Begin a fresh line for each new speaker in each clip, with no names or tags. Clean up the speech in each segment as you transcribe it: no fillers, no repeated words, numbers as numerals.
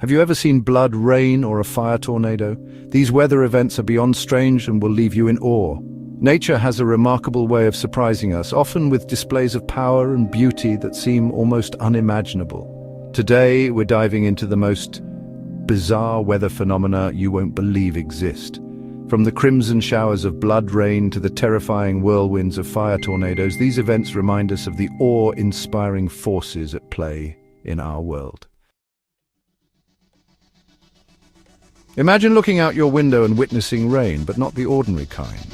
Have you ever seen blood rain or a fire tornado? These weather events are beyond strange and will leave you in awe. Nature has a remarkable way of surprising us, often with displays of power and beauty that seem almost unimaginable. Today, we're diving into the most bizarre weather phenomena you won't believe exist. From the crimson showers of blood rain to the terrifying whirlwinds of fire tornadoes, these events remind us of the awe-inspiring forces at play in our world. Imagine looking out your window and witnessing rain, but not the ordinary kind.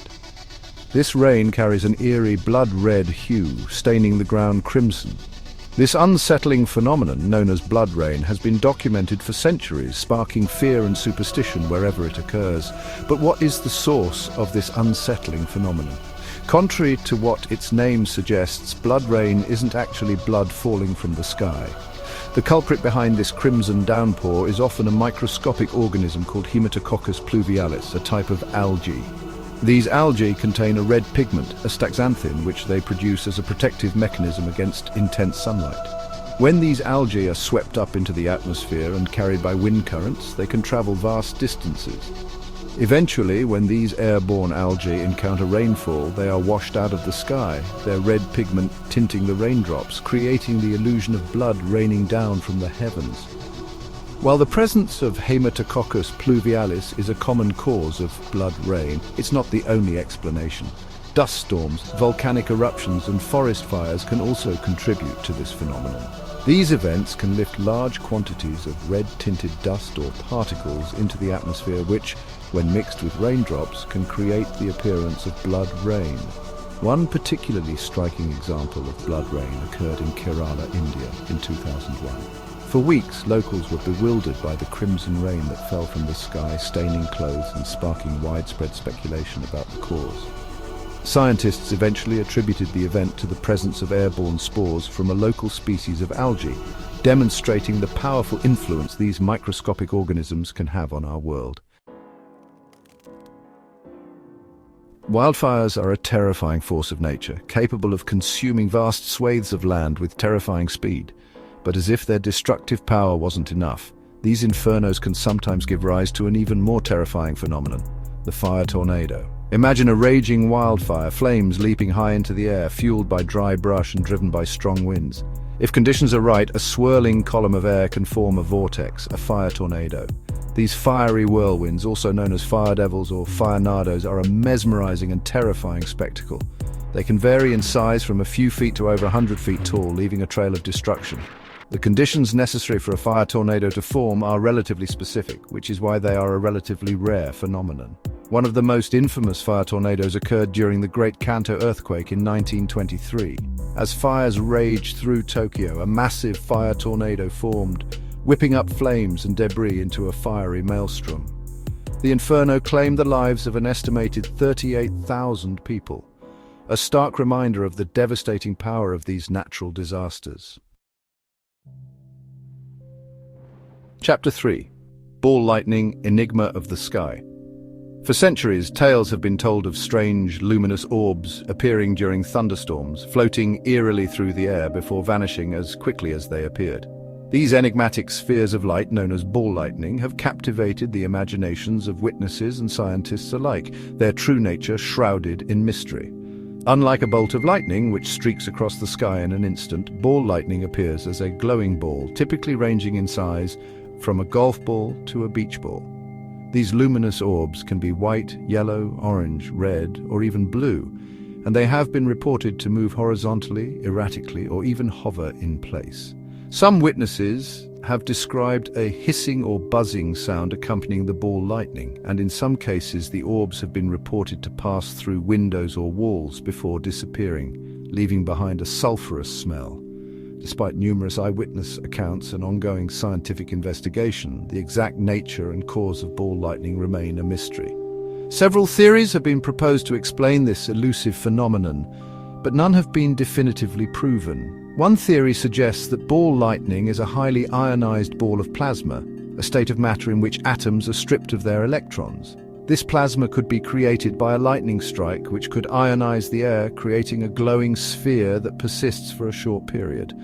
This rain carries an eerie blood-red hue, staining the ground crimson. This unsettling phenomenon, known as blood rain, has been documented for centuries, sparking fear and superstition wherever it occurs. But what is the source of this unsettling phenomenon? Contrary to what its name suggests, blood rain isn't actually blood falling from the sky. The culprit behind this crimson downpour is often a microscopic organism called Haematococcus pluvialis, a type of algae. These algae contain a red pigment, astaxanthin, which they produce as a protective mechanism against intense sunlight. When these algae are swept up into the atmosphere and carried by wind currents, they can travel vast distances. Eventually, when these airborne algae encounter rainfall, they are washed out of the sky, their red pigment tinting the raindrops, creating the illusion of blood raining down from the heavens. While the presence of Haematococcus pluvialis is a common cause of blood rain, it's not the only explanation. Dust storms, volcanic eruptions, and forest fires can also contribute to this phenomenon. These events can lift large quantities of red-tinted dust or particles into the atmosphere which, when mixed with raindrops, can create the appearance of blood rain. One particularly striking example of blood rain occurred in Kerala, India, in 2001. For weeks, locals were bewildered by the crimson rain that fell from the sky, staining clothes and sparking widespread speculation about the cause. Scientists eventually attributed the event to the presence of airborne spores from a local species of algae, demonstrating the powerful influence these microscopic organisms can have on our world. Wildfires are a terrifying force of nature, capable of consuming vast swathes of land with terrifying speed. But as if their destructive power wasn't enough, these infernos can sometimes give rise to an even more terrifying phenomenon, the fire tornado. Imagine a raging wildfire, flames leaping high into the air, fueled by dry brush and driven by strong winds. If conditions are right, a swirling column of air can form a vortex, a fire tornado. These fiery whirlwinds, also known as fire devils or firenados, are a mesmerizing and terrifying spectacle. They can vary in size from a few feet to over 100 feet tall, leaving a trail of destruction. The conditions necessary for a fire tornado to form are relatively specific, which is why they are a relatively rare phenomenon. One of the most infamous fire tornadoes occurred during the Great Kanto earthquake in 1923. As fires raged through Tokyo, a massive fire tornado formed, whipping up flames and debris into a fiery maelstrom. The inferno claimed the lives of an estimated 38,000 people, a stark reminder of the devastating power of these natural disasters. Chapter 3. Ball lightning, Enigma of the sky. For centuries, tales have been told of strange, luminous orbs appearing during thunderstorms, floating eerily through the air before vanishing as quickly as they appeared. These enigmatic spheres of light, known as ball lightning, have captivated the imaginations of witnesses and scientists alike, their true nature shrouded in mystery. Unlike a bolt of lightning, which streaks across the sky in an instant, ball lightning appears as a glowing ball, typically ranging in size from a golf ball to a beach ball. These luminous orbs can be white, yellow, orange, red, or even blue, and they have been reported to move horizontally, erratically, or even hover in place. Some witnesses have described a hissing or buzzing sound accompanying the ball lightning, and in some cases the orbs have been reported to pass through windows or walls before disappearing, leaving behind a sulphurous smell. Despite numerous eyewitness accounts and ongoing scientific investigation, the exact nature and cause of ball lightning remain a mystery. Several theories have been proposed to explain this elusive phenomenon, but none have been definitively proven. One theory suggests that ball lightning is a highly ionized ball of plasma, a state of matter in which atoms are stripped of their electrons. This plasma could be created by a lightning strike, which could ionize the air, creating a glowing sphere that persists for a short period.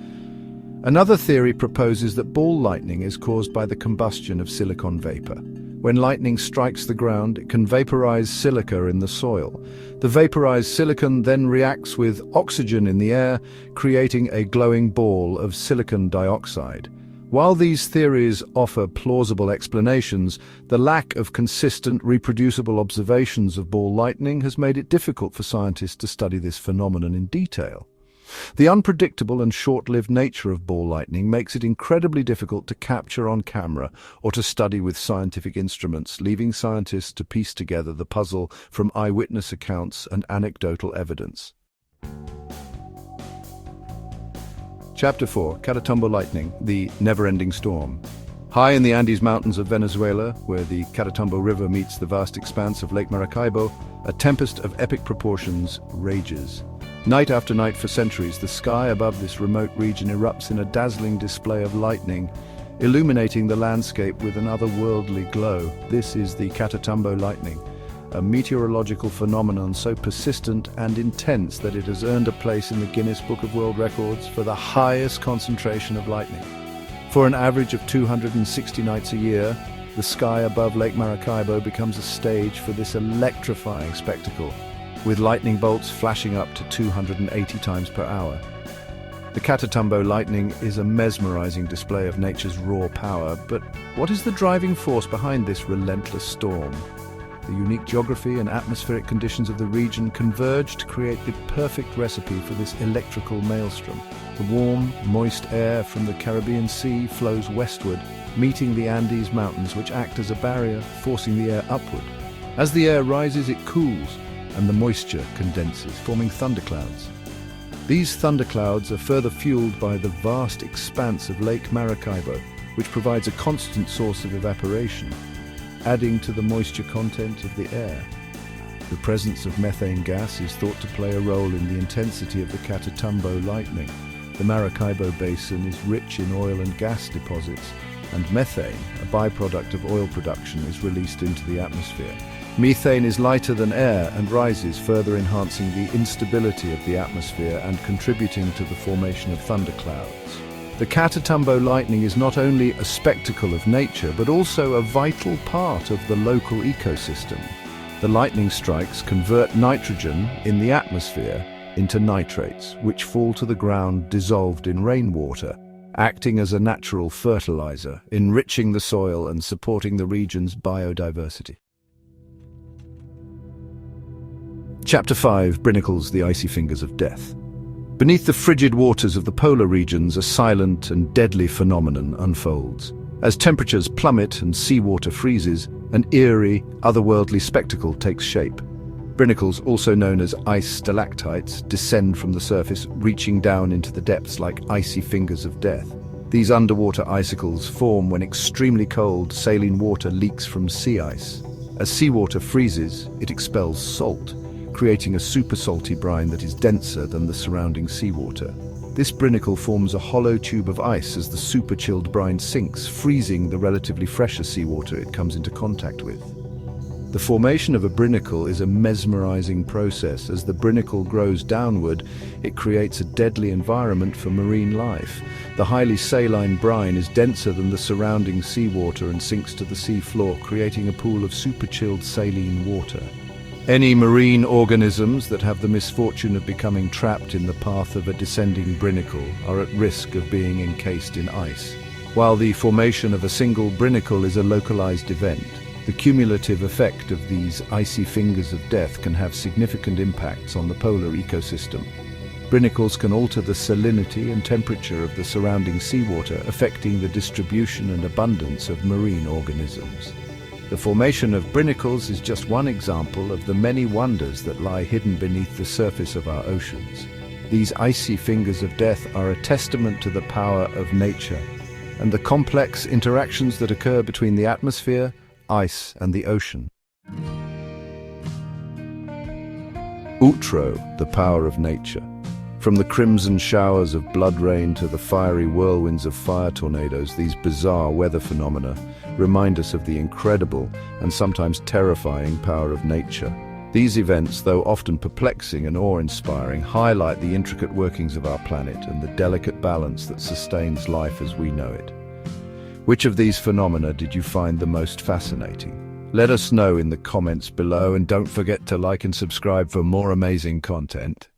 Another theory proposes that ball lightning is caused by the combustion of silicon vapor. When lightning strikes the ground, it can vaporize silica in the soil. The vaporized silicon then reacts with oxygen in the air, creating a glowing ball of silicon dioxide. While these theories offer plausible explanations, the lack of consistent, reproducible observations of ball lightning has made it difficult for scientists to study this phenomenon in detail. The unpredictable and short-lived nature of ball lightning makes it incredibly difficult to capture on camera or to study with scientific instruments, leaving scientists to piece together the puzzle from eyewitness accounts and anecdotal evidence. Chapter 4. Catatumbo Lightning, the Neverending Storm. High in the Andes Mountains of Venezuela, where the Catatumbo River meets the vast expanse of Lake Maracaibo, a tempest of epic proportions rages. Night after night for centuries, the sky above this remote region erupts in a dazzling display of lightning, illuminating the landscape with an otherworldly glow. This is the Catatumbo lightning, a meteorological phenomenon so persistent and intense that it has earned a place in the Guinness Book of World Records for the highest concentration of lightning. For an average of 260 nights a year, the sky above Lake Maracaibo becomes a stage for this electrifying spectacle, with lightning bolts flashing up to 280 times per hour. The Catatumbo lightning is a mesmerizing display of nature's raw power, but what is the driving force behind this relentless storm? The unique geography and atmospheric conditions of the region converge to create the perfect recipe for this electrical maelstrom. The warm, moist air from the Caribbean Sea flows westward, meeting the Andes Mountains, which act as a barrier, forcing the air upward. As the air rises, it cools, and the moisture condenses, forming thunderclouds. These thunderclouds are further fueled by the vast expanse of Lake Maracaibo, which provides a constant source of evaporation, adding to the moisture content of the air. The presence of methane gas is thought to play a role in the intensity of the Catatumbo lightning. The Maracaibo Basin is rich in oil and gas deposits, and methane, a byproduct of oil production, is released into the atmosphere. Methane is lighter than air and rises, further enhancing the instability of the atmosphere and contributing to the formation of thunderclouds. The Catatumbo lightning is not only a spectacle of nature, but also a vital part of the local ecosystem. The lightning strikes convert nitrogen in the atmosphere into nitrates, which fall to the ground dissolved in rainwater, acting as a natural fertilizer, enriching the soil and supporting the region's biodiversity. Chapter 5. Brinicles, the Icy Fingers of Death. Beneath the frigid waters of the polar regions, a silent and deadly phenomenon unfolds. As temperatures plummet and seawater freezes, an eerie, otherworldly spectacle takes shape. Brinicles, also known as ice stalactites, descend from the surface, reaching down into the depths like icy fingers of death. These underwater icicles form when extremely cold, saline water leaks from sea ice. As seawater freezes, it expels salt, creating a super salty brine that is denser than the surrounding seawater. This brinicle forms a hollow tube of ice as the super chilled brine sinks, freezing the relatively fresher seawater it comes into contact with. The formation of a brinicle is a mesmerizing process. As the brinicle grows downward, it creates a deadly environment for marine life. The highly saline brine is denser than the surrounding seawater and sinks to the sea floor, creating a pool of super chilled saline water. Any marine organisms that have the misfortune of becoming trapped in the path of a descending brinicle are at risk of being encased in ice. While the formation of a single brinicle is a localized event, the cumulative effect of these icy fingers of death can have significant impacts on the polar ecosystem. Brinicles can alter the salinity and temperature of the surrounding seawater, affecting the distribution and abundance of marine organisms. The formation of brinicles is just one example of the many wonders that lie hidden beneath the surface of our oceans. These icy fingers of death are a testament to the power of nature and the complex interactions that occur between the atmosphere, ice, and the ocean. Outro, the power of nature. From the crimson showers of blood rain to the fiery whirlwinds of fire tornadoes, these bizarre weather phenomena remind us of the incredible and sometimes terrifying power of nature. These events, though often perplexing and awe-inspiring, highlight the intricate workings of our planet and the delicate balance that sustains life as we know it. Which of these phenomena did you find the most fascinating? Let us know in the comments below, and don't forget to like and subscribe for more amazing content.